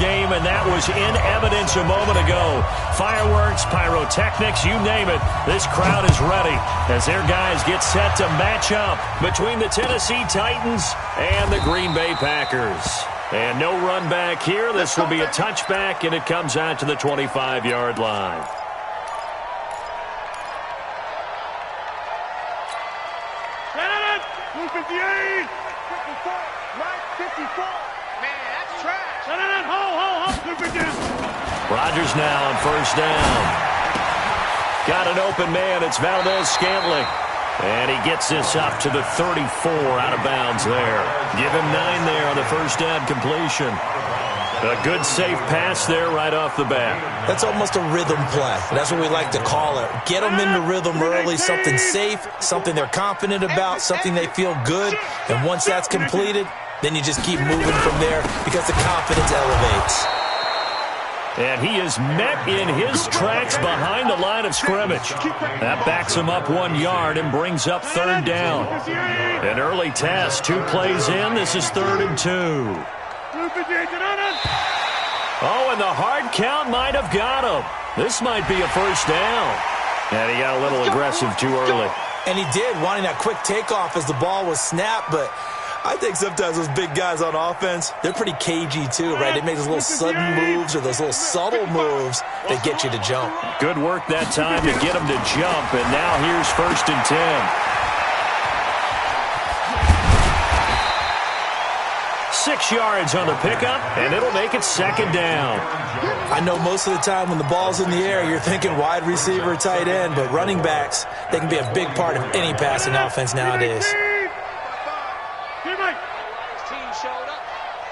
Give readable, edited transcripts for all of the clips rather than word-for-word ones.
game, and that was in evidence a moment ago. Fireworks, pyrotechnics, you name it. This crowd is ready as their guys get set to match up between the Tennessee Titans and the Green Bay Packers. And no run back here. This will be a touchback, and it comes out to the 25-yard line. Rodgers now on first down. Got an open man. It's Valdez-Scantling. And he gets this up to the 34 out of bounds there. Give him 9 there on the first down completion. A good, safe pass there right off the bat. That's almost a rhythm play. That's what we like to call it. Get them into rhythm early, something safe, something they're confident about, something they feel good. And once that's completed, then you just keep moving from there because the confidence elevates. And he is met in his tracks behind the line of scrimmage. That backs him up 1 yard and brings up third down. An early test, 2 plays in. This is 3rd and 2. Oh, and the hard count might have got him. This might be a first down. And he got a little aggressive too early. And he did, wanting that quick takeoff as the ball was snapped, but I think sometimes those big guys on offense, they're pretty cagey too, right? They make those little sudden moves or those little subtle moves that get you to jump. Good work that time to get him to jump, and now here's 1st and 10. 6 yards on the pickup, and it'll make it 2nd down. I know most of the time when the ball's in the air, you're thinking wide receiver, tight end, but running backs, they can be a big part of any passing offense nowadays.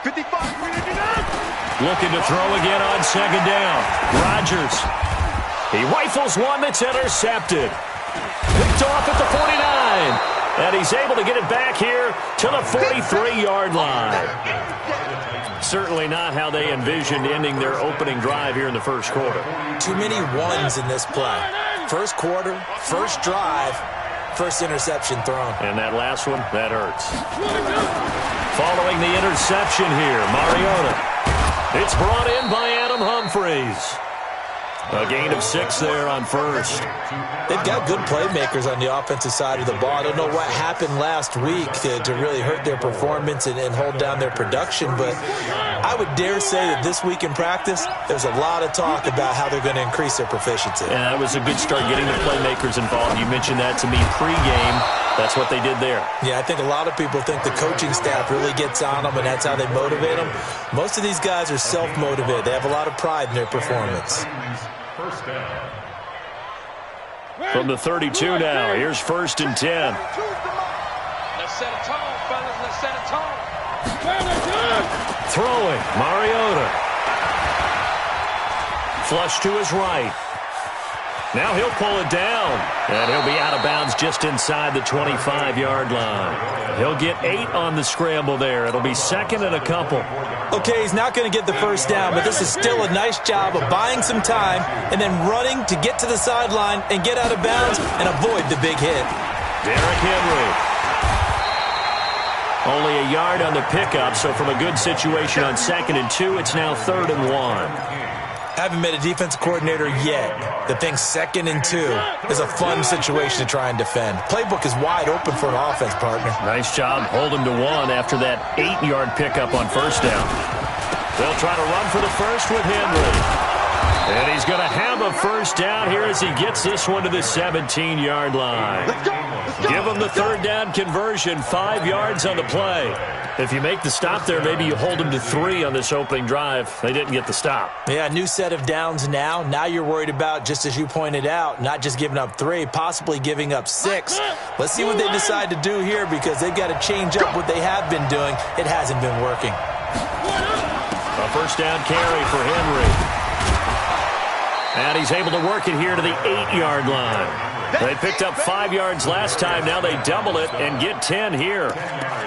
55. Looking to throw again on 2nd down. Rodgers. He rifles one that's intercepted. Picked off at the 49. And he's able to get it back here to the 43-yard line. Certainly not how they envisioned ending their opening drive here in the first quarter. Too many ones in this play. First quarter, first drive, first interception thrown. And that last one, that hurts. Following the interception here, Mariota. It's brought in by Adam Humphries. A gain of 6 there on first. They've got good playmakers on the offensive side of the ball. I don't know what happened last week to really hurt their performance and hold down their production, but I would dare say that this week in practice, there's a lot of talk about how they're going to increase their proficiency. Yeah, that was a good start getting the playmakers involved. You mentioned that to me pregame. That's what they did there. Yeah, I think a lot of people think the coaching staff really gets on them, and that's how they motivate them. Most of these guys are self-motivated. They have a lot of pride in their performance. From the 32 now, here's 1st and 10. Let's set a tone, fellas. Let's set a tone. Throwing, Mariota. Flush to his right. Now he'll pull it down, and he'll be out of bounds just inside the 25-yard line. He'll get 8 on the scramble there. It'll be 2nd and a couple. Okay, he's not going to get the first down, but this is still a nice job of buying some time and then running to get to the sideline and get out of bounds and avoid the big hit. Derrick Henry. Only a yard on the pickup, so from a good situation on 2nd and 2, it's now 3rd and 1. Haven't met a defensive coordinator yet that thinks 2nd and 2 is a fun situation to try and defend. Playbook is wide open for an offense, partner. Nice job. Hold him to 1 after that 8-yard pickup on first down. They'll try to run for the first with Henry. And he's going to have a first down here as he gets this one to the 17-yard line. Give him the 3rd down conversion, 5 yards on the play. If you make the stop there, maybe you hold them to 3 on this opening drive. They didn't get the stop. Yeah, new set of downs now. Now you're worried about, just as you pointed out, not just giving up 3, possibly giving up 6. Let's see what they decide to do here because they've got to change up what they have been doing. It hasn't been working. A first down carry for Henry. And he's able to work it here to the 8-yard line. They picked up 5 yards last time. Now they double it and get 10 here.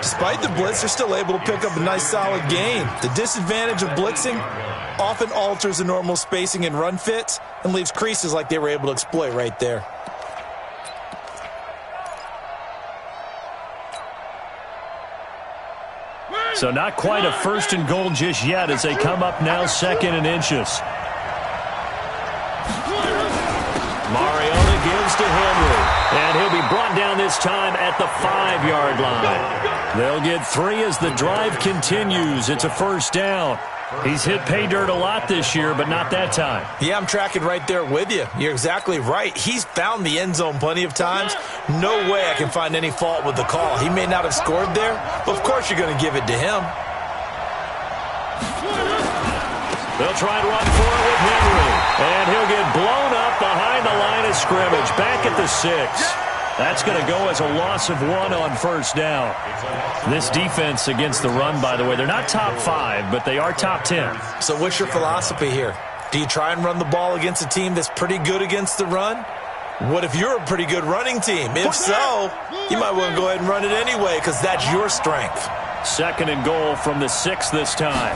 Despite the blitz, they're still able to pick up a nice, solid gain. The disadvantage of blitzing often alters the normal spacing and run fits and leaves creases like they were able to exploit right there. So not quite a 1st and goal just yet as they come up now 2nd and inches. Mariota gives to Henry. And he'll be brought down this time at the 5-yard line. They'll get 3 as the drive continues. It's a 1st down. He's hit pay dirt a lot this year, but not that time. Yeah, I'm tracking right there with you. You're exactly right. He's found the end zone plenty of times. No way I can find any fault with the call. He may not have scored there, but of course you're going to give it to him. They'll try and run for it with Henry. And he'll get blown up behind the line of scrimmage. Back at the 6. That's going to go as a loss of 1 on 1st down. This defense against the run, by the way, they're not top 5, but they are top 10. So what's your philosophy here? Do you try and run the ball against a team that's pretty good against the run? What if you're a pretty good running team? If so, you might want to go ahead and run it anyway because that's your strength. 2nd and goal from the 6 this time.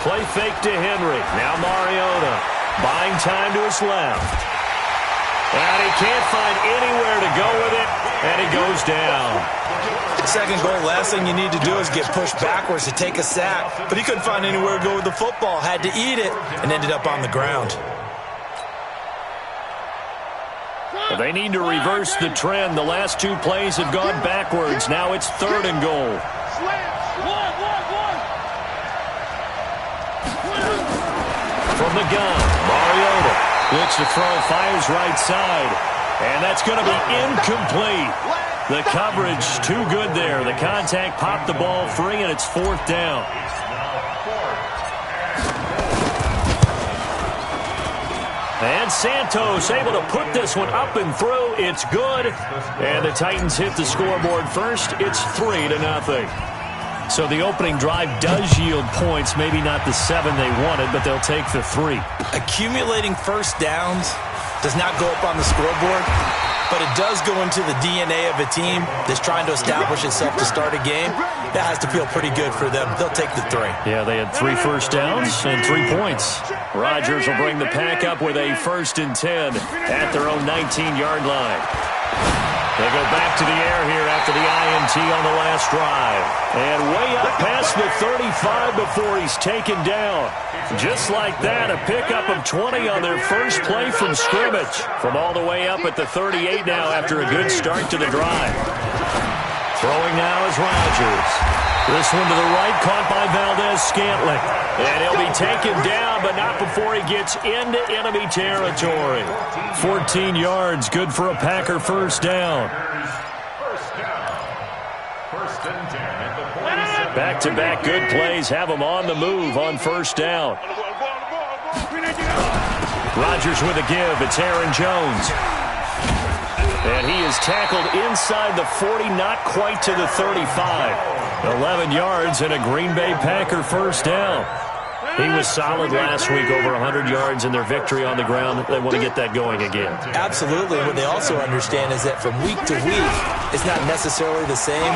Play fake to Henry. Now Mariota buying time to his left. And he can't find anywhere to go with it, and he goes down. 2nd goal, last thing you need to do is get pushed backwards to take a sack. But he couldn't find anywhere to go with the football, had to eat it, and ended up on the ground. Well, they need to reverse the trend. The last 2 plays have gone backwards. Now it's 3rd and goal. From the gun, Mariota. Looks to throw, fires right side. And that's going to be incomplete. The coverage too good there. The contact popped the ball free, and it's 4th down. And Santos able to put this one up and through. It's good. And the Titans hit the scoreboard first. It's 3-0. So the opening drive does yield points, maybe not the 7 they wanted, but they'll take the 3. Accumulating 1st downs does not go up on the scoreboard, but it does go into the DNA of a team that's trying to establish itself to start a game. That has to feel pretty good for them. They'll take the 3. Yeah, they had 3 first downs and 3 points. Rodgers will bring the pack up with a 1st and 10 at their own 19-yard line. They go back to the air here after the INT on the last drive. And way up past the 35 before he's taken down. Just like that, a pickup of 20 on their first play from scrimmage. From all the way up at the 38 now after a good start to the drive. Throwing now is Rodgers. This one to the right, caught by Valdez-Scantling. And he'll be taken down, but not before he gets into enemy territory. 14 yards, good for a Packer 1st down. Back-to-back good plays have him on the move on 1st down. Rodgers with a give. It's Aaron Jones. And he is tackled inside the 40, not quite to the 35. 11 yards and a Green Bay Packer 1st down. He was solid last week, over 100 yards in their victory on the ground. They want to get that going again. Absolutely. What they also understand is that from week to week, it's not necessarily the same,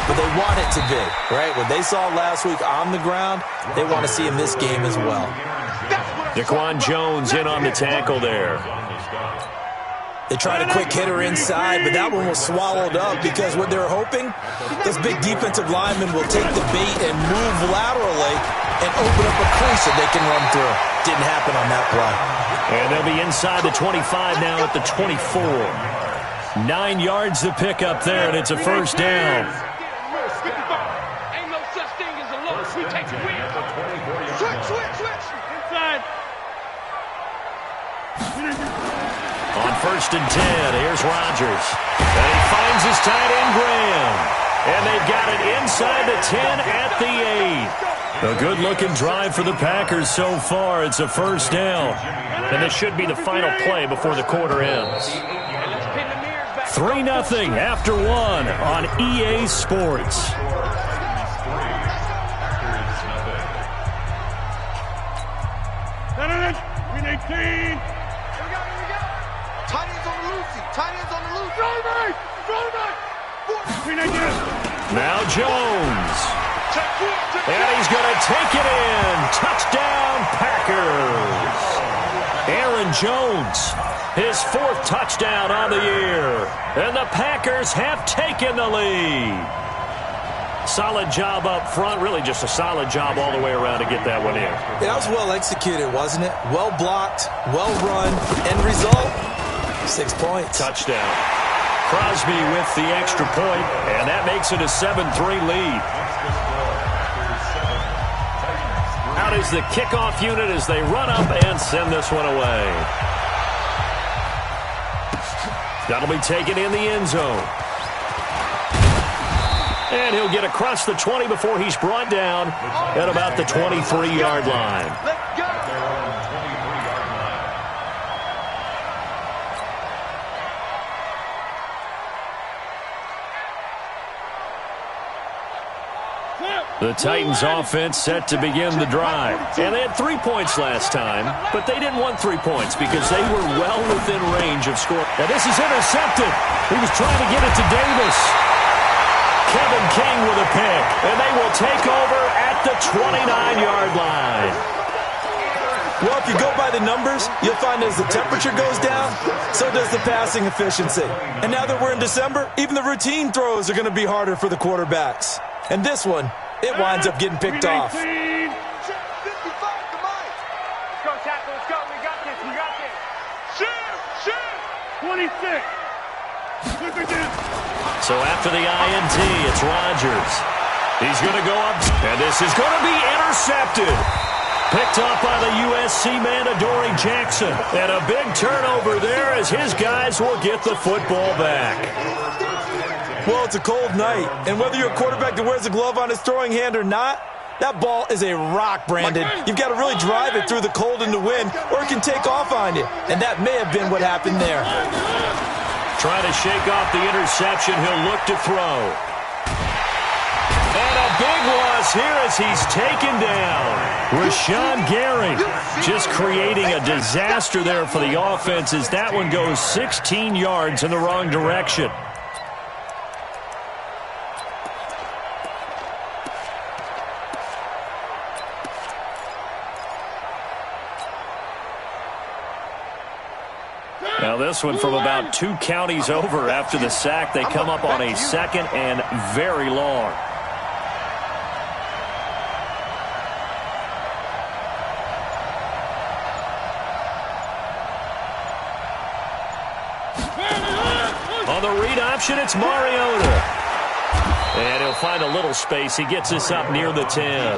but they want it to be, right? What they saw last week on the ground, they want to see in this game as well. Daquan Jones in on the tackle there. They tried a quick hitter inside, but that one was swallowed up because what they're hoping, those big defensive linemen will take the bait and move laterally and open up a crease that they can run through. Didn't happen on that play. And they'll be inside the 25 now at the 24. 9 yards to pick up there, and it's a 1st down. Ain't no such thing as a loss. We take the win. Switch. Inside. On 1st and 10, here's Rodgers. And he finds his tight end, Graham. And they've got it inside the 10 at the 8. A good-looking drive for the Packers so far. It's a 1st down. And this should be the final play before the quarter ends. 3-0 after 1 on EA Sports. Win 18. Tight ends on the loose. Tight ends on the loose. Now Jones. And he's going to take it in. Touchdown, Packers. Aaron Jones, his 4th touchdown on the year. And the Packers have taken the lead. Solid job up front. Really just a solid job all the way around to get that one in. Yeah, that was well executed, wasn't it? Well blocked, well run. End result, 6 points. Touchdown. Crosby with the extra point, and that makes it a 7-3 lead. Out is the kickoff unit as they run up and send this one away. That'll be taken in the end zone. And he'll get across the 20 before he's brought down at about the 23-yard line. Let's go. The Titans offense set to begin the drive. And they had 3 points last time, but they didn't want 3 points because they were well within range of score. Now this is intercepted. He was trying to get it to Davis. Kevin King with a pick, and they will take over at the 29-yard line. Well, if you go by the numbers, you'll find as the temperature goes down, so does the passing efficiency. And now that we're in December, even the routine throws are going to be harder for the quarterbacks. And this one, it winds up getting picked off. 55, come on. Let's go, tackle. Let's go. We got this. We got this. Shoot. 26. So after the INT, it's Rodgers. He's going to go up, and this is going to be intercepted. Picked up by the USC man, Adoree Jackson. And a big turnover there as his guys will get the football back. Well, it's a cold night, and whether you're a quarterback that wears a glove on his throwing hand or not, that ball is a rock, Brandon. You've got to really drive it through the cold and the wind, or it can take off on you. And that may have been what happened there. Trying to shake off the interception. He'll look to throw. And a big loss here as he's taken down. Rashawn Gary just creating a disaster there for the offense as that one goes 16 yards in the wrong direction. Now this one from about 2 counties over after the sack. They come up on a 2nd and very long. On the read option, it's Mariota. And he'll find a little space. He gets us up near the 10.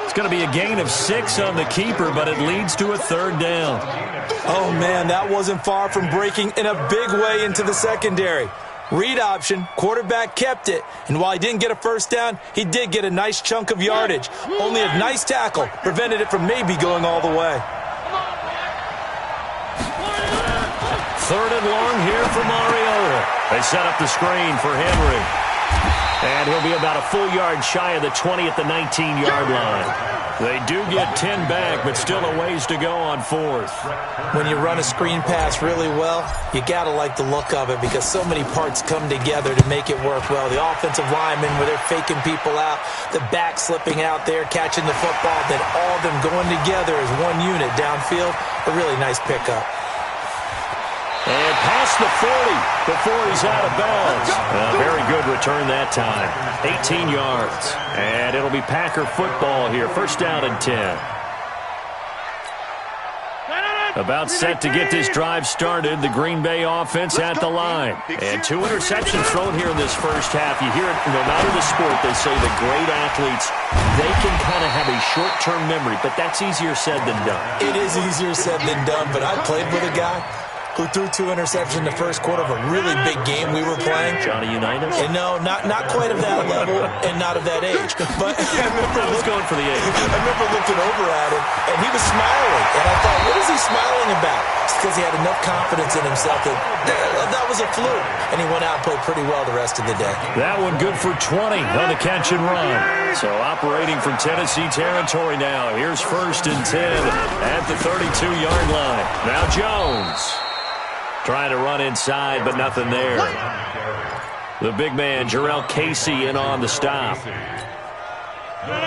It's going to be a gain of 6 on the keeper, but it leads to a 3rd down. Oh, man, that wasn't far from breaking in a big way into the secondary. Read option, quarterback kept it, and while he didn't get a first down, he did get a nice chunk of yardage. Only a nice tackle prevented it from maybe going all the way. 3rd and long here for Mariota. They set up the screen for Henry. And he'll be about a full yard shy of the 20 at the 19-yard line. They do get 10 back, but still a ways to go on 4th. When you run a screen pass really well, you got to like the look of it because so many parts come together to make it work well. The offensive linemen, where they're faking people out, the back slipping out there, catching the football, then all of them going together as one unit downfield. A really nice pickup. And past the 40 before he's out of bounds. Very good return that time. 18 yards. And it'll be Packer football here. 1st down and 10. About set to get this drive started. The Green Bay offense at the line. And 2 interceptions thrown here in this first half. You hear it no matter the sport, they say the great athletes, they can kind of have a short-term memory. But that's easier said than done. It is easier said than done, but I played with a guy who threw 2 interceptions in the first quarter of a really big game we were playing. Johnny Unitas? And no, not quite of that level and not of that age. But I was going for the age. I remember looking over at him, and he was smiling. And I thought, what is he smiling about? It's because he had enough confidence in himself that was a fluke. And he went out and played pretty well the rest of the day. That one good for 20 on the catch and run. So operating from Tennessee territory now. Here's 1st and 10 at the 32-yard line. Now Jones. Trying to run inside, but nothing there. The big man, Jarrell Casey, in on the stop.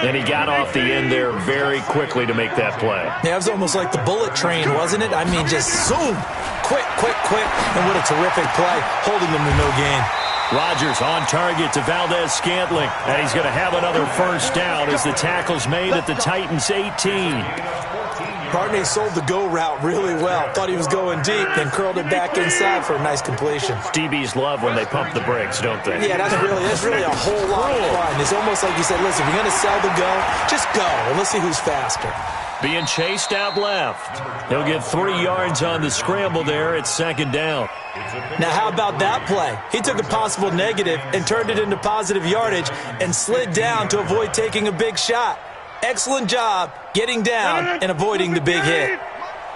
And he got off the end there very quickly to make that play. Yeah, it was almost like the bullet train, wasn't it? I mean, just zoom. Quick. And what a terrific play, holding them to no gain. Rodgers on target to Valdez-Scantling, and he's going to have another first down as the tackle's made at the Titans' 18. Barney sold the go route really well. Thought he was going deep, then curled it back inside for a nice completion. DBs love when they pump the brakes, don't they? Yeah, that's really a whole lot of fun. It's almost like you said, listen, if you're going to sell the go, just go, and let's see who's faster. Being chased out left. He'll get 3 yards on the scramble there at second down. Now, how about that play? He took a possible negative and turned it into positive yardage and slid down to avoid taking a big shot. Excellent job getting down and avoiding the big hit.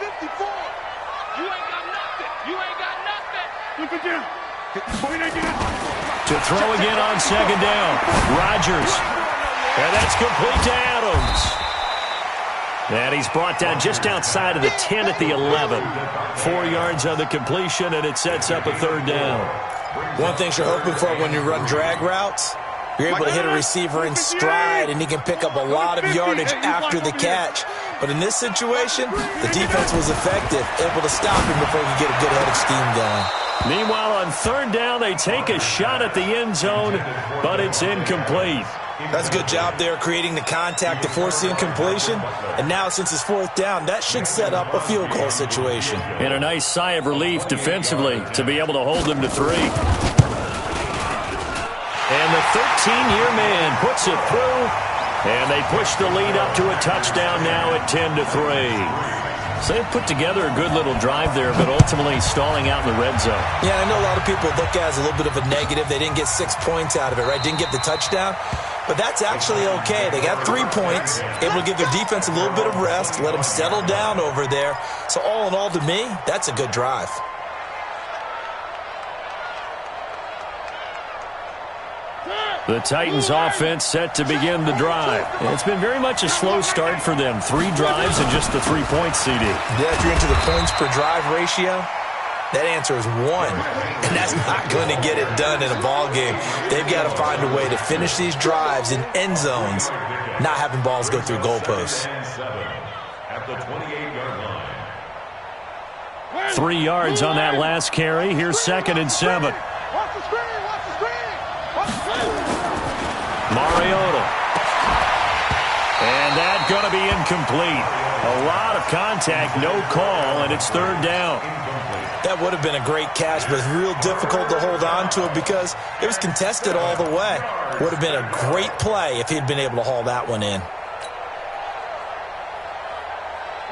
54. You ain't got nothing. You ain't got nothing. To throw again on second down. Rodgers. And that's complete to Adams. And he's brought down just outside of the 10 at the 11. 4 yards on the completion, and it sets up a third down. One thing you're hoping for when you run drag routes, you're able to hit a receiver in stride, and he can pick up a lot of yardage after the catch. But in this situation, the defense was effective, able to stop him before he could get a good head of steam going. Meanwhile, on third down, they take a shot at the end zone, but it's incomplete. That's a good job there, creating the contact to force the incompletion. And now, since it's fourth down, that should set up a field goal situation. And a nice sigh of relief defensively to be able to hold them to 3. And the 13-year man puts it through, and they push the lead up to a touchdown now at 10-3. So they put together a good little drive there, but ultimately stalling out in the red zone. Yeah, I know a lot of people look at it as a little bit of a negative. They didn't get 6 points out of it, right? Didn't get the touchdown. But that's actually okay. They got 3 points, able to give their defense a little bit of rest, let them settle down over there. So all in all, to me, that's a good drive. The Titans offense set to begin the drive. And it's been very much a slow start for them. 3 drives and just the 3 points, CD. Yeah, if you're into the points per drive ratio, that answer is 1. And that's not going to get it done in a ball game. They've got to find a way to finish these drives in end zones, not having balls go through goalposts. At the 28-yard line. 3 yards on that last carry. Here's 2nd and 7. Watch the screen. Watch the screen. Watch the screen. Mariota. And that's going to be incomplete. A lot of contact, no call, and it's third down. That would have been a great catch, but it's real difficult to hold on to it because it was contested all the way. Would have been a great play if he'd been able to haul that one in.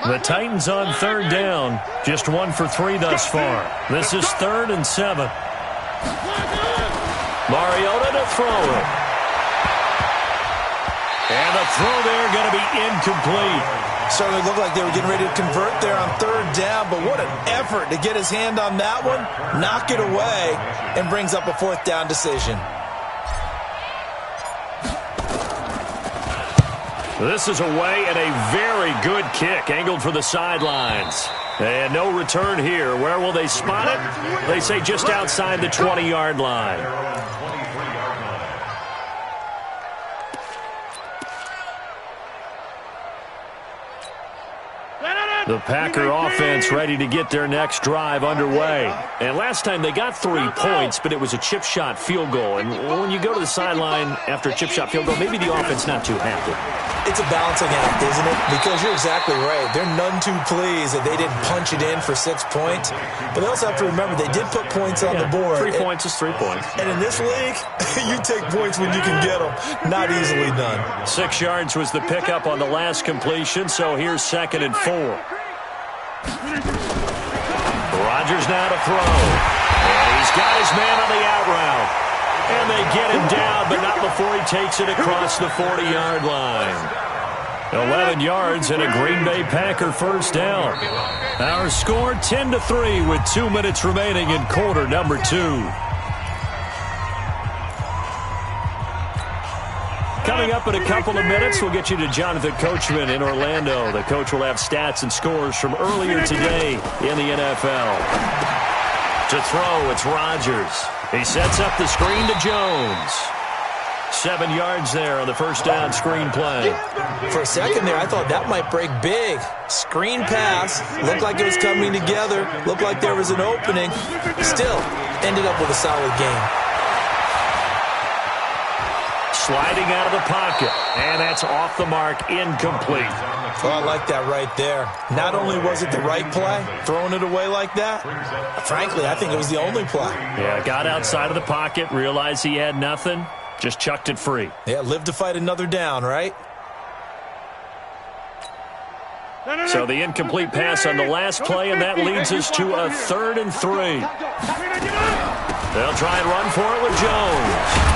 The Titans on third down, just 1 for 3 thus far. This is 3rd and 7. Mariota to throw it. And the throw there going to be incomplete. Certainly looked like they were getting ready to convert there on third down, but what an effort to get his hand on that one, knock it away, and brings up a 4th down decision. This is away and a very good kick, angled for the sidelines. And no return here. Where will they spot it? They say just outside the 20-yard line. The Packer offense ready to get their next drive underway. And last time they got 3 points, but it was a chip shot field goal. And when you go to the sideline after a chip shot field goal, maybe the offense not too happy. It's a balancing act, isn't it? Because you're exactly right. They're none too pleased that they didn't punch it in for 6 points. But they also have to remember they did put points on the board. 3 points is 3 points. And in this league, you take points when you can get them. Not easily done. 6 yards was the pickup on the last completion, so here's 2nd and 4. Rodgers now to throw. And he's got his man on the out route. And they get him down, but not before he takes it across the 40-yard line. 11 yards and a Green Bay Packer first down. Our score 10-3 with 2 minutes remaining in quarter number 2. Coming up in a couple of minutes, we'll get you to Jonathan Coachman in Orlando. The coach will have stats and scores from earlier today in the NFL. To throw, it's Rodgers. He sets up the screen to Jones. 7 yards there on the first down screen play. For a second there, I thought that might break big. Screen pass. Looked like it was coming together. Looked like there was an opening. Still, ended up with a solid game. sliding out of the pocket. And that's off the mark, incomplete. Oh, I like that right there. Not only was it the right play, throwing it away like that, frankly, I think it was the only play. Yeah, got outside of the pocket, realized he had nothing, just chucked it free. Yeah, live to fight another down, right? So the incomplete pass on the last play, and that leads us to a 3rd and 3. They'll try and run for it with Jones.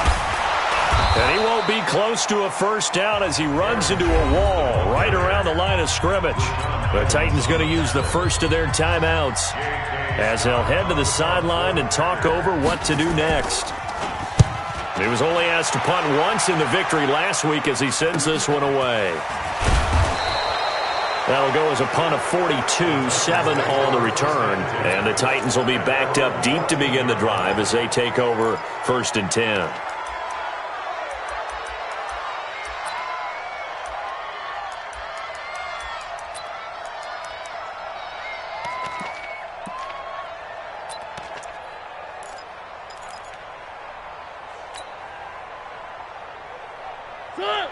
And he won't be close to a first down as he runs into a wall right around the line of scrimmage. The Titans going to use the first of their timeouts as they'll head to the sideline and talk over what to do next. He was only asked to punt once in the victory last week as he sends this one away. That'll go as a punt of 42, 7 on the return. And the Titans will be backed up deep to begin the drive as they take over 1st and 10.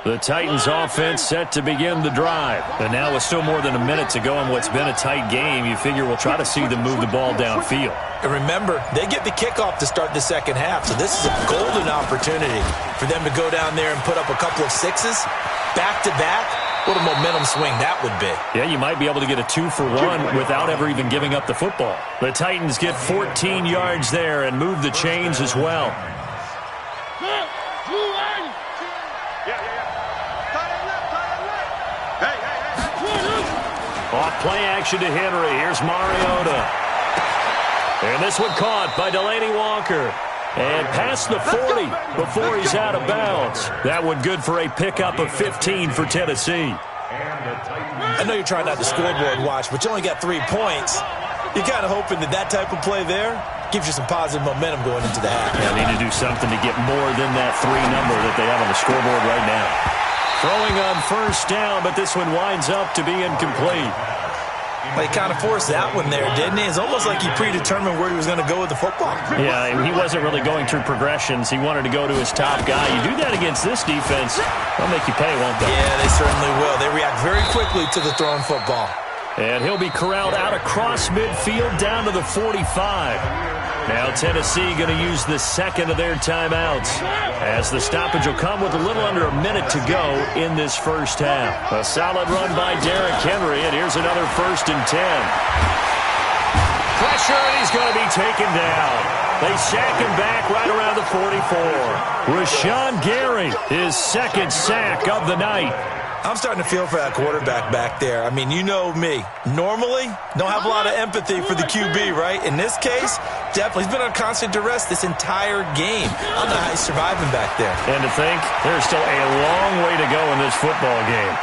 The Titans offense set to begin the drive. And now with still more than a minute to go in what's been a tight game, you figure we'll try to see them move the ball downfield. And remember, they get the kickoff to start the second half, so this is a golden opportunity for them to go down there and put up a couple of sixes back-to-back. What a momentum swing that would be. Yeah, you might be able to get a 2-for-1 without ever even giving up the football. The Titans get 14 yards there and move the chains as well. Off play action to Henry. Here's Mariota. And this one caught by Delaney Walker. And past the 40 before he's out of bounds. That one good for a pickup of 15 for Tennessee. I know you're trying not to scoreboard watch, but you only got 3 points. You're kind of hoping that that type of play there gives you some positive momentum going into the half. Yeah, they need to do something to get more than that 3 number that they have on the scoreboard right now. Throwing on first down, but this one winds up to be incomplete. Well, he kind of forced that one there, didn't he? It's almost like he predetermined where he was going to go with the football. Yeah, he wasn't really going through progressions. He wanted to go to his top guy. You do that against this defense, they'll make you pay, won't they? Yeah, they certainly will. They react very quickly to the thrown football. And he'll be corralled out across midfield down to the 45. Now Tennessee going to use the second of their timeouts as the stoppage will come with a little under a minute to go in this first half. A solid run by Derrick Henry, and here's another 1st and 10. Pressure, and he's going to be taken down. They sack him back right around the 44. Rashawn Gary, his 2nd sack of the night. I'm starting to feel for that quarterback back there. I mean, you know me. Normally, don't have a lot of empathy for the QB, right? In this case, definitely. He's been on constant duress this entire game. I don't know how he's surviving back there. And to think, there's still a long way to go in this football game.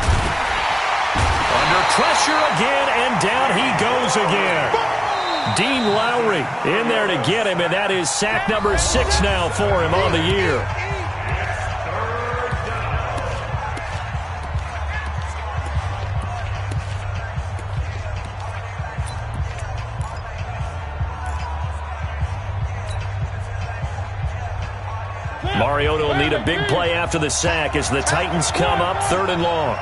Under pressure again, and down he goes again. Dean Lowry in there to get him, and that is sack number 6 now for him on the year. Mariota will need a big play after the sack as the Titans come up 3rd and long.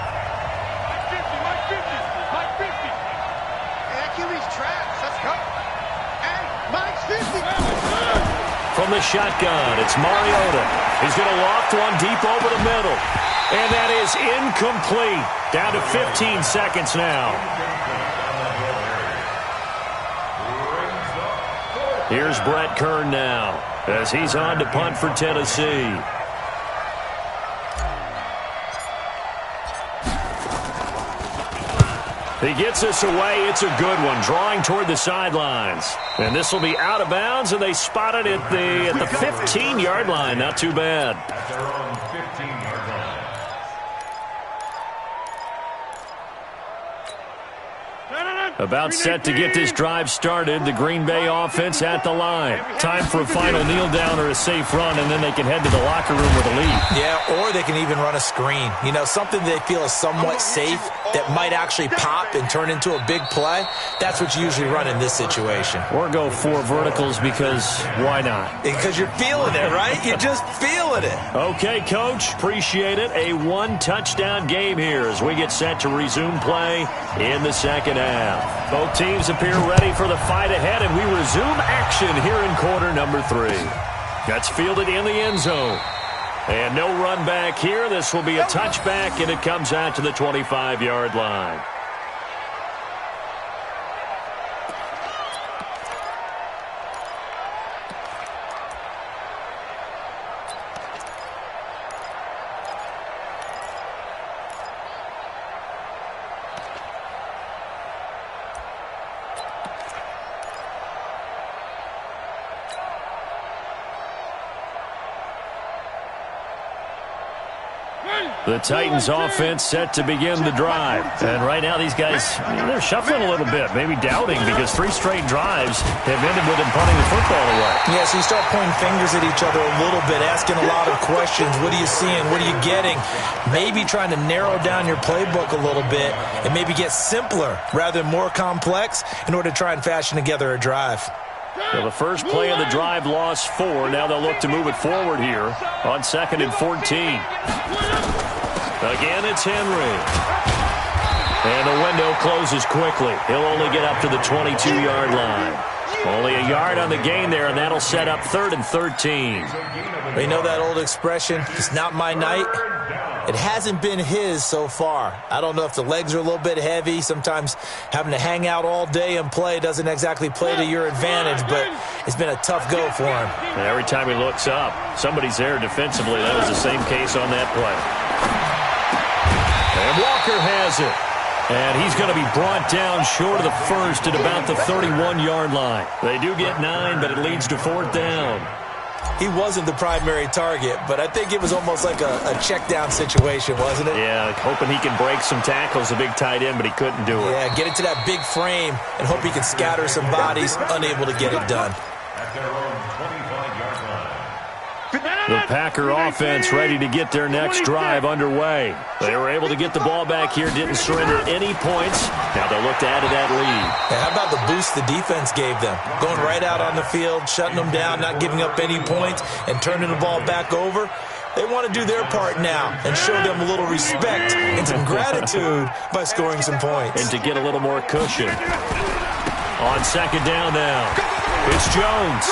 From the shotgun, it's Mariota. He's going to loft one deep over the middle. And that is incomplete. Down to 15 seconds now. Here's Brett Kern now as he's on to punt for Tennessee. He gets this away. It's a good one, drawing toward the sidelines. And this will be out of bounds, and they spot it at the 15-yard line. Not too bad. At their own 15-yard line. About set to get this drive started. The Green Bay offense at the line. Time for a final kneel down or a safe run, and then they can head to the locker room with a lead. Yeah, or they can even run a screen. You know, something they feel is somewhat safe that might actually pop and turn into a big play, that's what you usually run in this situation. Or go 4 verticals because why not? Because you're feeling it, right? You're just feeling it. Okay, Coach. Appreciate it. A 1-touchdown game here as we get set to resume play in the second half. Both teams appear ready for the fight ahead, and we resume action here in quarter number 3. That's fielded in the end zone. And no run back here. This will be a touchback, and it comes out to the 25-yard line. The Titans offense set to begin the drive. And right now these guys, they're shuffling a little bit, maybe doubting because 3 straight drives have ended with them punting the football away. Yeah, so you start pointing fingers at each other a little bit, asking a lot of questions. What are you seeing? What are you getting? Maybe trying to narrow down your playbook a little bit and maybe get simpler rather than more complex in order to try and fashion together a drive. Well, the first play of the drive lost 4. Now they'll look to move it forward here on 2nd and 14. Again, it's Henry. And the window closes quickly. He'll only get up to the 22-yard line. Only a yard on the gain there, and that'll set up 3rd and 13. You know that old expression, it's not my night? It hasn't been his so far. I don't know if the legs are a little bit heavy. Sometimes having to hang out all day and play doesn't exactly play to your advantage, but it's been a tough go for him. And every time he looks up, somebody's there defensively. That was the same case on that play. And Walker has it. And he's going to be brought down short of the first at about the 31-yard line. They do get 9, but it leads to 4th down. He wasn't the primary target, but I think it was almost like a check-down situation, wasn't it? Yeah, hoping he can break some tackles, a big tight end, but he couldn't do it. Yeah, get it to that big frame and hope he can scatter some bodies, unable to get it done. The Packer offense ready to get their next drive underway. They were able to get the ball back here, didn't surrender any points. Now they'll look to add to that lead. How about the boost the defense gave them? Going right out on the field, shutting them down, not giving up any points, and turning the ball back over. They want to do their part now and show them a little respect and some gratitude by scoring some points. And to get a little more cushion. On 2nd down now, it's Jones.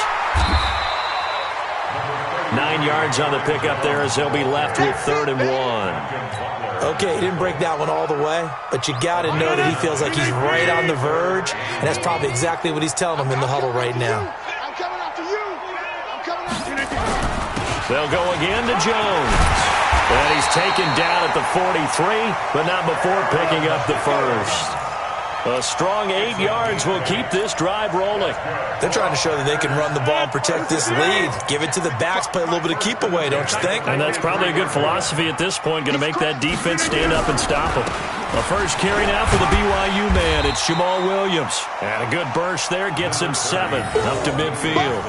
9 yards on the pickup there as they'll be left with 3rd and 1. Okay, he didn't break that one all the way, but you got to know that he feels like he's right on the verge, and that's probably exactly what he's telling them in the huddle right now. I'm coming after you. I'm coming after you. They'll go again to Jones. And he's taken down at the 43, but not before picking up the first. A strong 8 yards will keep this drive rolling. They're trying to show that they can run the ball and protect this lead. Give it to the backs, play a little bit of keep away, don't you think? And that's probably a good philosophy at this point, going to make that defense stand up and stop them. A first carry now for the BYU man. It's Jamal Williams. And a good burst there gets him 7 up to midfield.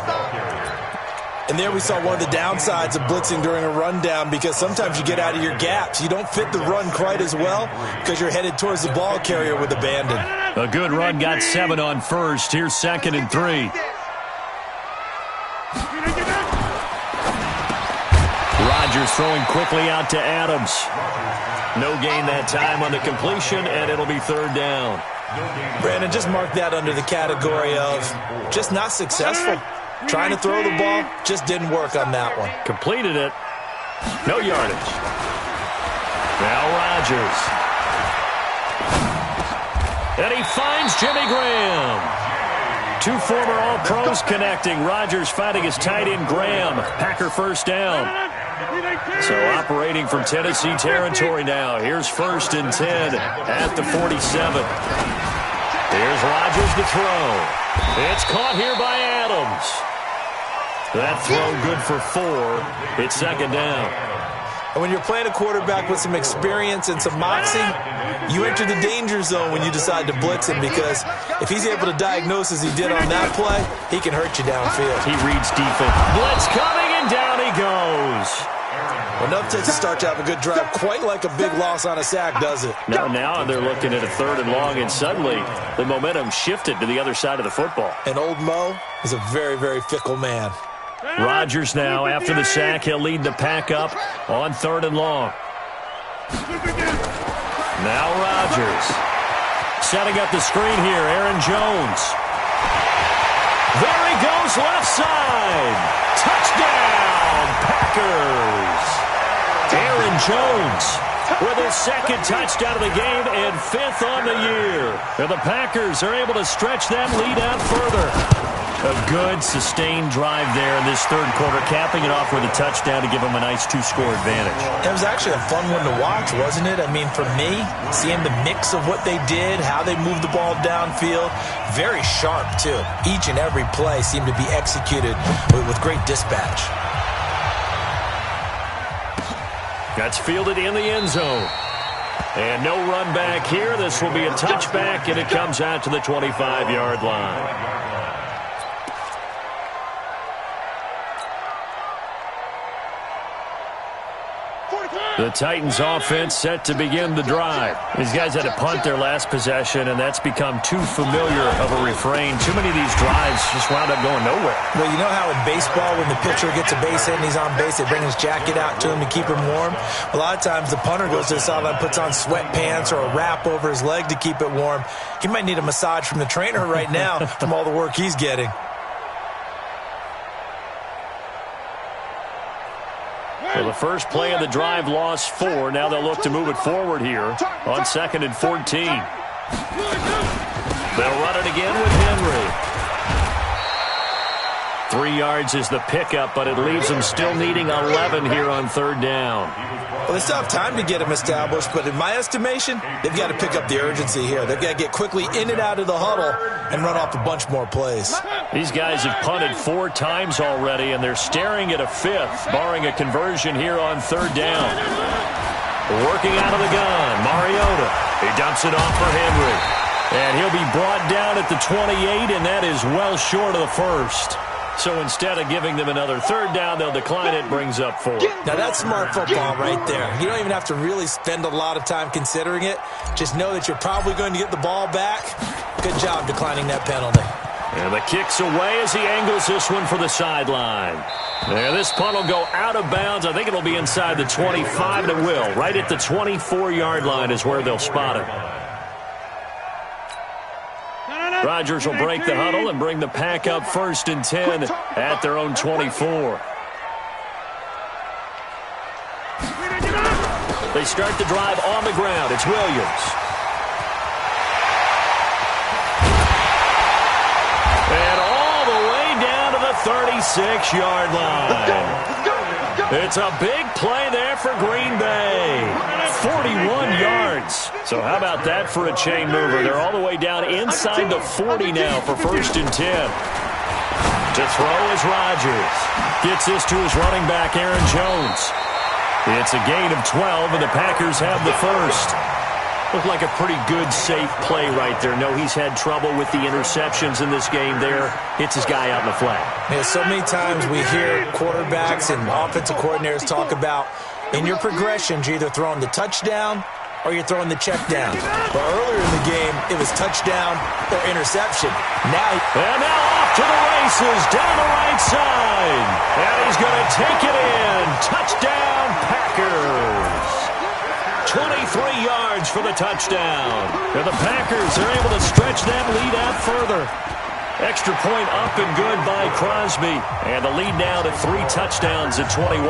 And there we saw one of the downsides of blitzing during a rundown because sometimes you get out of your gaps. You don't fit the run quite as well because you're headed towards the ball carrier with abandon. A good run got 7 on first. Here's 2nd and 3. Rodgers throwing quickly out to Adams. No gain that time on the completion, and it'll be 3rd down. Brandon, just mark that under the category of just not successful. Trying to throw the ball, just didn't work on that one. Completed it. No yardage. Now Rodgers. And he finds Jimmy Graham. 2 former All-Pros connecting. Rodgers fighting his tight end Graham. Packer first down. So operating from Tennessee territory now. Here's 1st and 10 at the 47. Here's Rodgers to throw. It's caught here by Adams. That throw good for 4. It's 2nd down. And when you're playing a quarterback with some experience and some moxie, you enter the danger zone when you decide to blitz him because if he's able to diagnose as he did on that play, he can hurt you downfield. He reads defense. Blitz coming, and down he goes. Well, enough takes to start to have a good drive. Quite like a big loss on a sack, does it? Now they're looking at a 3rd and long, and suddenly the momentum shifted to the other side of the football. And old Mo is a very, very fickle man. Rodgers now, after the sack, he'll lead the pack up on 3rd and long. Now Rodgers. Setting up the screen here, Aaron Jones. There he goes, left side. Touchdown, Packers. Aaron Jones with his 2nd touchdown of the game and 5th on the year. And the Packers are able to stretch that lead out further. A good, sustained drive there in this 3rd quarter, capping it off with a touchdown to give them a nice 2-score advantage. It was actually a fun one to watch, wasn't it? I mean, for me, seeing the mix of what they did, how they moved the ball downfield, very sharp, too. Each and every play seemed to be executed with great dispatch. That's fielded in the end zone. And no run back here. This will be a touchback, and it comes out to the 25-yard line. The Titans offense set to begin the drive. These guys had to punt their last possession, and that's become too familiar of a refrain. Too many of these drives just wound up going nowhere. Well, you know how in baseball, when the pitcher gets a base hit and he's on base, they bring his jacket out to him to keep him warm? A lot of times the punter goes to the sideline, puts on sweatpants or a wrap over his leg to keep it warm. He might need a massage from the trainer right now from all the work he's getting. So the first play of the drive lost 4. Now they'll look to move it forward here on 2nd and 14. They'll run it again with Henry. 3 yards is the pickup, but it leaves them still needing 11 here on 3rd down. Well, they still have time to get him established, but in my estimation, they've got to pick up the urgency here. They've got to get quickly in and out of the huddle and run off a bunch more plays. These guys have punted 4 times already, and they're staring at a 5th, barring a conversion here on 3rd down. Working out of the gun, Mariota. He dumps it off for Henry. And he'll be brought down at the 28, and that is well short of the first. So instead of giving them another 3rd down, they'll decline it, brings up 4. Now that's smart football right there. You don't even have to really spend a lot of time considering it. Just know that you're probably going to get the ball back. Good job declining that penalty. And the kick's away as he angles this one for the sideline. There, this punt will go out of bounds. I think it'll be inside the 25, and it will. Right at the 24-yard line is where they'll spot it. Rodgers will break the huddle and bring the pack up 1st and 10 at their own 24. They start the drive on the ground. It's Williams. And all the way down to the 36-yard line. It's a big play there for Green Bay. 41 yards. So how about that for a chain mover? They're all the way down inside the 40 now for 1st and 10. To throw is Rodgers. Gets this to his running back, Aaron Jones. It's a gain of 12, and the Packers have the first. Looked like a pretty good, safe play right there. No, he's had trouble with the interceptions in this game there. Hits his guy out in the flat. Yeah, so many times we hear quarterbacks and offensive coordinators talk about, in your progressions, you're either throwing the touchdown or you're throwing the check down. But earlier in the game, it was touchdown or interception. And now off to the races, down the right side. And he's going to take it in. Touchdown, Packers. 23 yards for the touchdown. And the Packers are able to stretch that lead out further. Extra point up and good by Crosby. And the lead now to 3 touchdowns at 21.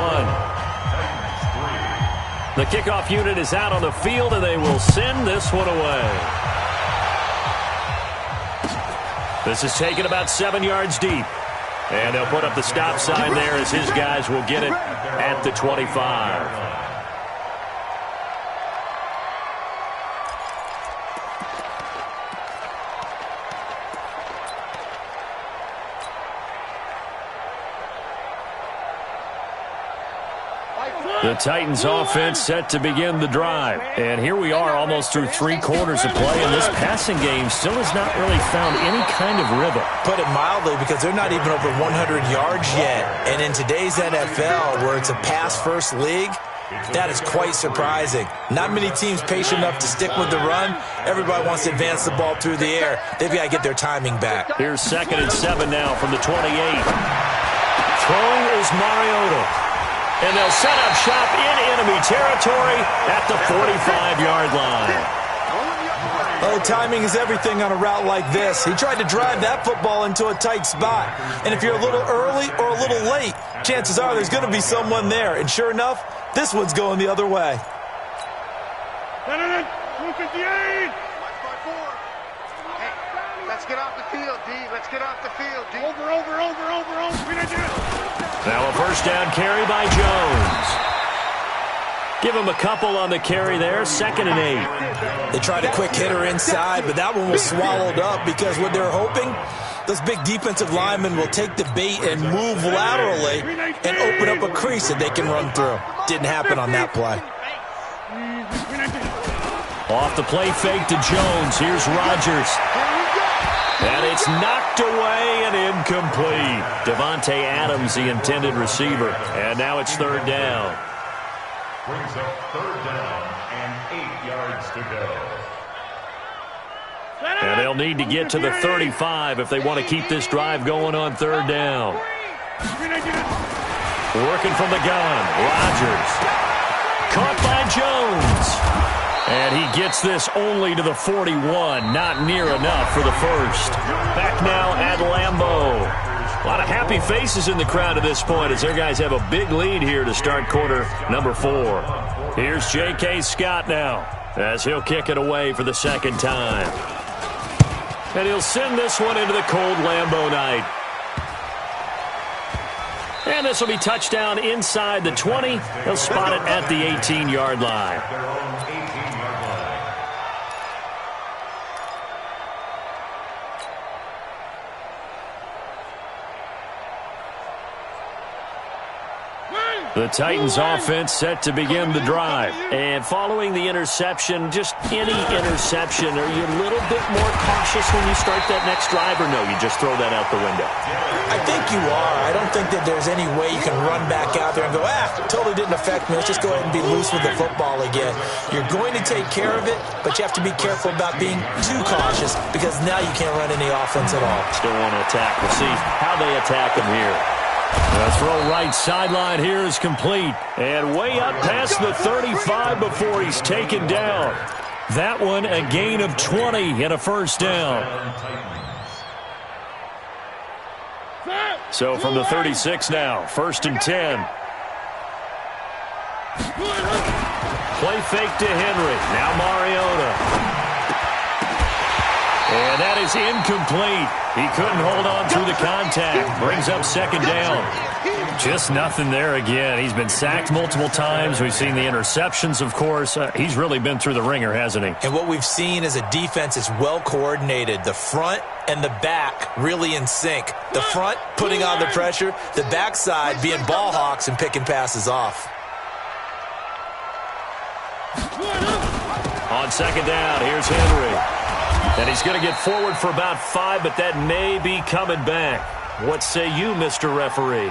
The kickoff unit is out on the field, and they will send this one away. This is taken about 7 yards deep. And they'll put up the stop sign there as his guys will get it at the 25. The Titans offense set to begin the drive. And here we are almost through 3 quarters of play, and this passing game still has not really found any kind of rhythm. Put it mildly, because they're not even over 100 yards yet. And in today's NFL, where it's a pass-first league, that is quite surprising. Not many teams patient enough to stick with the run. Everybody wants to advance the ball through the air. They've got to get their timing back. Here's 2nd and 7 now from the 28. Throwing is Mariota. And they'll set up shop in enemy territory at the 45-yard line. Oh, timing is everything on a route like this. He tried to drive that football into a tight spot. And if you're a little early or a little late, chances are there's going to be someone there. And sure enough, this one's going the other way. 258. Hey, let's get off the field, D. Let's get off the field, D. Over. Now a first down carry by Jones. Give him a couple on the carry there. 2nd and 8. They tried a quick hitter inside, but that one was swallowed up because what they're hoping, those big defensive linemen will take the bait and move laterally and open up a crease that they can run through. Didn't happen on that play. Off the play fake to Jones. Here's Rodgers. And it's knocked away and incomplete. Devontae Adams, the intended receiver. And now it's 3rd down. Brings up 3rd down and 8 yards to go. And they'll need to get to the 35 if they want to keep this drive going on 3rd down. Working from the gun. Rodgers. Caught by Jones. And he gets this only to the 41. Not near enough for the first. Back now at Lambeau. A lot of happy faces in the crowd at this point as their guys have a big lead here to start quarter number 4. Here's J.K. Scott now as he'll kick it away for the 2nd time. And he'll send this one into the cold Lambeau night. And this will be touchdown inside the 20. He'll spot it at the 18-yard line. The Titans offense set to begin the drive. And following the interception, just any interception, are you a little bit more cautious when you start that next drive, or no, you just throw that out the window? I think you are. I don't think that there's any way you can run back out there and go, totally didn't affect me. Let's just go ahead and be loose with the football again. You're going to take care of it, but you have to be careful about being too cautious because now you can't run any offense at all. Still want to attack. We'll see how they attack him here. The throw right sideline here is complete. And way up past the 35 before he's taken down. That one a gain of 20 and a first down. So from the 36 now, 1st and 10. Play fake to Henry. Now Mariota. And that is incomplete. He couldn't hold on through the contact. Brings up 2nd down. Just nothing there again. He's been sacked multiple times. We've seen the interceptions, of course. He's really been through the ringer, hasn't he? And what we've seen is a defense that's well coordinated. The front and the back really in sync. The front putting on the pressure. The backside being ball hawks and picking passes off. On 2nd down, here's Henry. And he's going to get forward for about 5, but that may be coming back. What say you, Mr. Referee?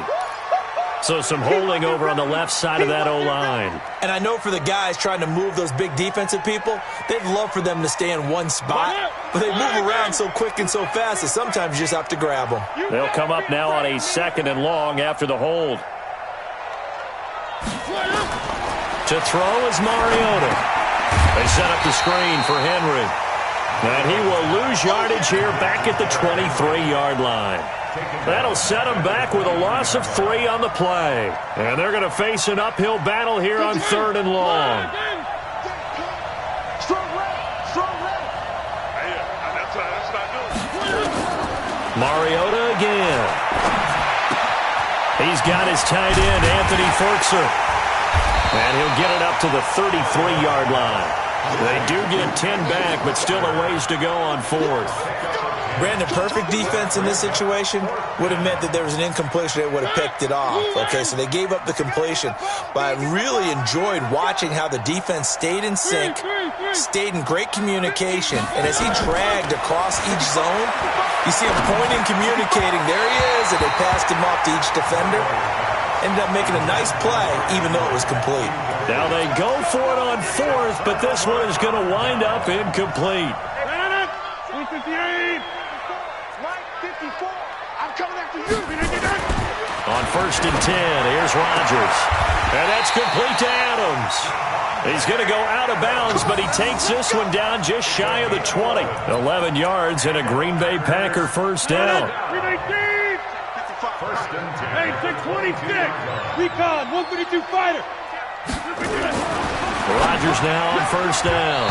So some holding over on the left side of that O-line. And I know for the guys trying to move those big defensive people, they'd love for them to stay in one spot. But they move around so quick and so fast that sometimes you just have to grab them. They'll come up now on a 2nd and long after the hold. To throw is Mariota. They set up the screen for Henry. And he will lose yardage here back at the 23-yard line. That'll set him back with a loss of 3 on the play. And they're going to face an uphill battle here on 3rd and long. Mariota again. He's got his tight end, Anthony Ferkser. And he'll get it up to the 33-yard line. They do get 10 back, but still a ways to go on fourth. Brandon, perfect defense in this situation would have meant that there was an incompletion. They would have picked it off. Okay, so they gave up the completion. But I really enjoyed watching how the defense stayed in sync, stayed in great communication. And as he dragged across each zone, you see him pointing, communicating. There he is, and they passed him off to each defender. Ended up making a nice play, even though it was complete. Now they go for it on fourth, but this one is going to wind up incomplete. 158. Right 54. I'm coming after you. On 1st and 10, here's Rodgers. And that's complete to Adams. He's going to go out of bounds, but he takes this one down just shy of the 20. 11 yards and a Green Bay Packer first down. 319. Hey, 626. Recon, 132 fighter. Rodgers now on first down.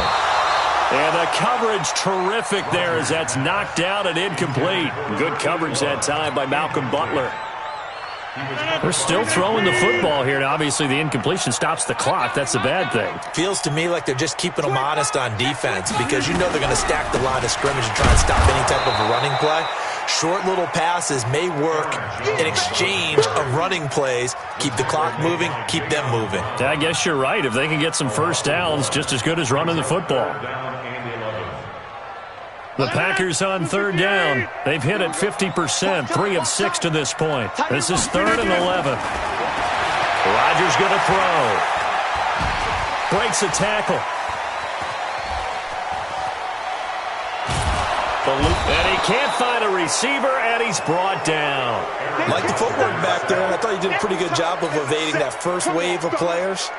And the coverage terrific there as that's knocked out and incomplete. Good coverage that time by Malcolm Butler. They're still throwing the football here. Now, obviously, the incompletion stops the clock. That's a bad thing. Feels to me like they're just keeping them honest on defense because you know they're going to stack the line of scrimmage and try and stop any type of a running play. Short little passes may work in exchange of running plays. Keep the clock moving, keep them moving. I guess you're right. If they can get some first downs, just as good as running the football. The Packers on third down. They've hit it 50%, 3 of 6 to this point. This is 3rd and 11. Rodgers going to throw. Breaks a tackle. And he can't find a receiver, and he's brought down. Like the footwork back there, I thought he did a pretty good job of evading that first wave of players.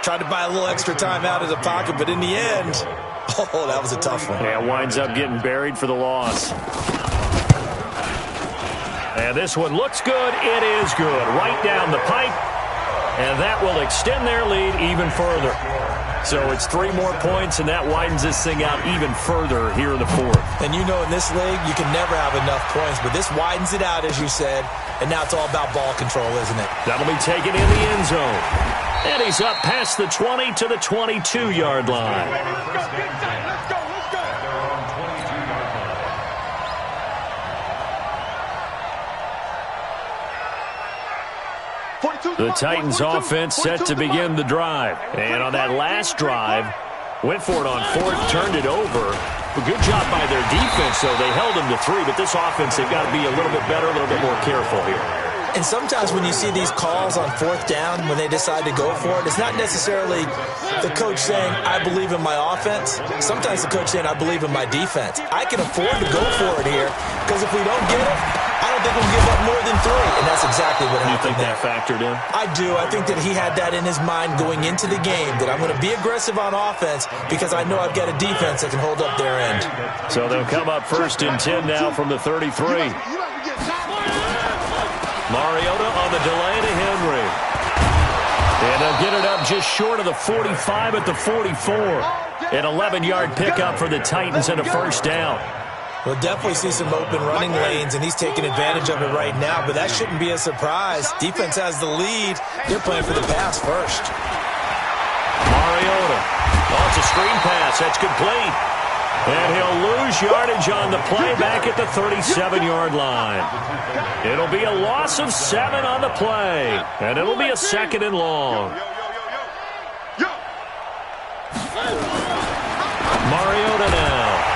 Tried to buy a little extra time out of the pocket, but in the end, oh, that was a tough one. Yeah, winds up getting buried for the loss. And this one looks good. It is good. Right down the pipe. And that will extend their lead even further. So it's 3 more points, and that widens this thing out even further here in the fourth. And you know in this league, you can never have enough points, but this widens it out, as you said, and now it's all about ball control, isn't it? That'll be taken in the end zone. And he's up past the 20 to the 22-yard line. Let's go, let's go. The Titans offense set to begin the drive. And on that last drive, went for it on fourth, turned it over. A good job by their defense, though. They held them to 3, but this offense, they've got to be a little bit better, a little bit more careful here. And sometimes when you see these calls on fourth down, when they decide to go for it, it's not necessarily the coach saying, I believe in my offense. Sometimes the coach saying, I believe in my defense. I can afford to go for it here because if we don't get it, I don't think we'll give up more than 3. And that's exactly what happened. You think that factored in? I do. I think that he had that in his mind going into the game, that I'm going to be aggressive on offense because I know I've got a defense that can hold up their end. So they'll come up 1st and 10 now from the 33. Mariota on the delay to Henry. And they'll get it up just short of the 45 at the 44. An 11-yard pickup for the Titans and a first down. We'll definitely see some open running lanes, and he's taking advantage of it right now, but that shouldn't be a surprise. Defense has the lead. They're playing for the pass first. Mariota. Oh, it's a screen pass. That's complete. And he'll lose yardage on the play back at the 37-yard line. It'll be a loss of 7 on the play, and it'll be a 2nd and long. Mariota now.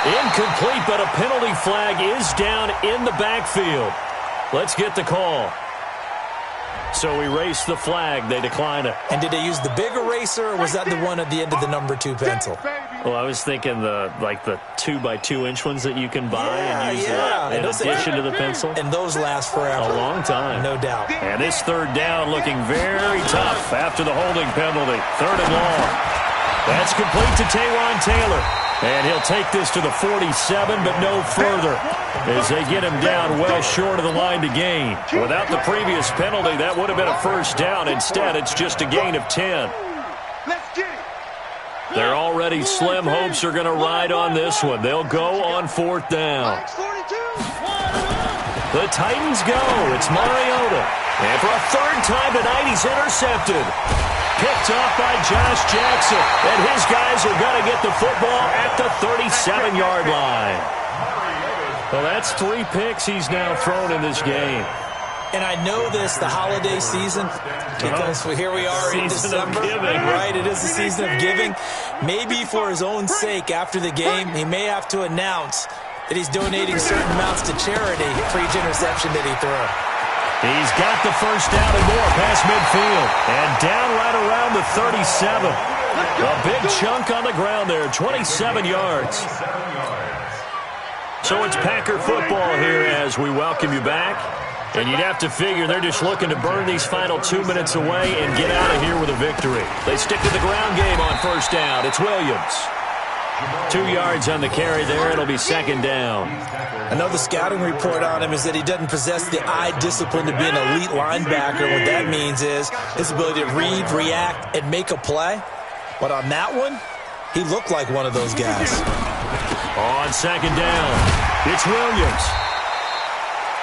Incomplete, but a penalty flag is down in the backfield. Let's get the call. So erase the flag. They decline it. And did they use the big eraser, or was that the one at the end of the number 2 pencil? Well, I was thinking the 2x2-inch ones that you can buy and use in addition to the pencil. And those last forever. A long time. No doubt. And this 3rd down looking very tough after the holding penalty. 3rd and long. That's complete to Taywan Taylor. And he'll take this to the 47, but no further, as they get him down well short of the line to gain. Without the previous penalty, that would have been a first down. Instead, it's just a gain of 10. Their already slim hopes are going to ride on this one. They'll go on 4th down. The Titans go. It's Mariota. And for a 3rd time tonight, he's intercepted. picked off by Josh Jackson. And his guys are going to get the football at the 37-yard line. Well, that's 3 picks he's now thrown in this game. And I know this, the holiday season, because here we are in December. Right, it is the season of giving. Maybe for his own sake, after the game, he may have to announce that he's donating certain amounts to charity for each interception that he threw. He's got the first down and more past midfield. And down right around the 37. A big chunk on the ground there, 27 yards. So it's Packer football here as we welcome you back. And you'd have to figure they're just looking to burn these final 2 minutes away and get out of here with a victory. They stick to the ground game on first down. It's Williams. 2 yards on the carry there. It'll be second down. I know the scouting report on him is that he doesn't possess the eye discipline to be an elite linebacker. What that means is his ability to read, react, and make a play. But on that one, he looked like one of those guys. On second down, it's Williams.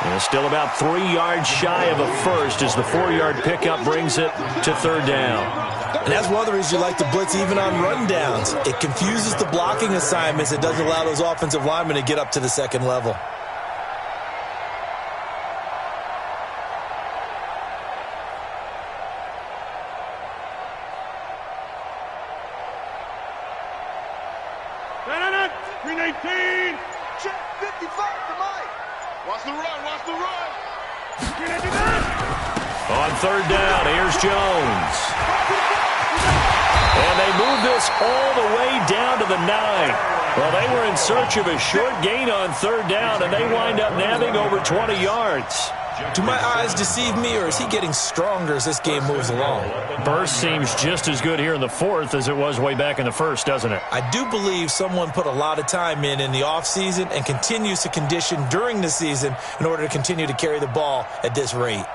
And still about 3 yards shy of a first as the 4-yard pickup brings it to third down. And that's one of the reasons you like to blitz even on rundowns. It confuses the blocking assignments. It doesn't allow those offensive linemen to get up to the second level. Check 55 to Mike. Watch the run, watch the run. On third down, here's Jones. And they move this all the way down to the 9. Well, they were in search of a short gain on third down, and they wind up nabbing over 20 yards. Do my eyes deceive me, or is he getting stronger as this game moves along? Burst seems just as good here in the fourth as it was way back in the first, doesn't it? I do believe someone put a lot of time in the offseason and continues to condition during the season in order to continue to carry the ball at this rate.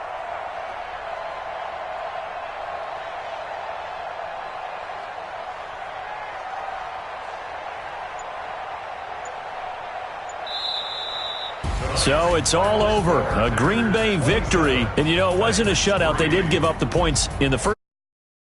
So it's all over. A Green Bay victory. And, you know, it wasn't a shutout. They did give up the points in the first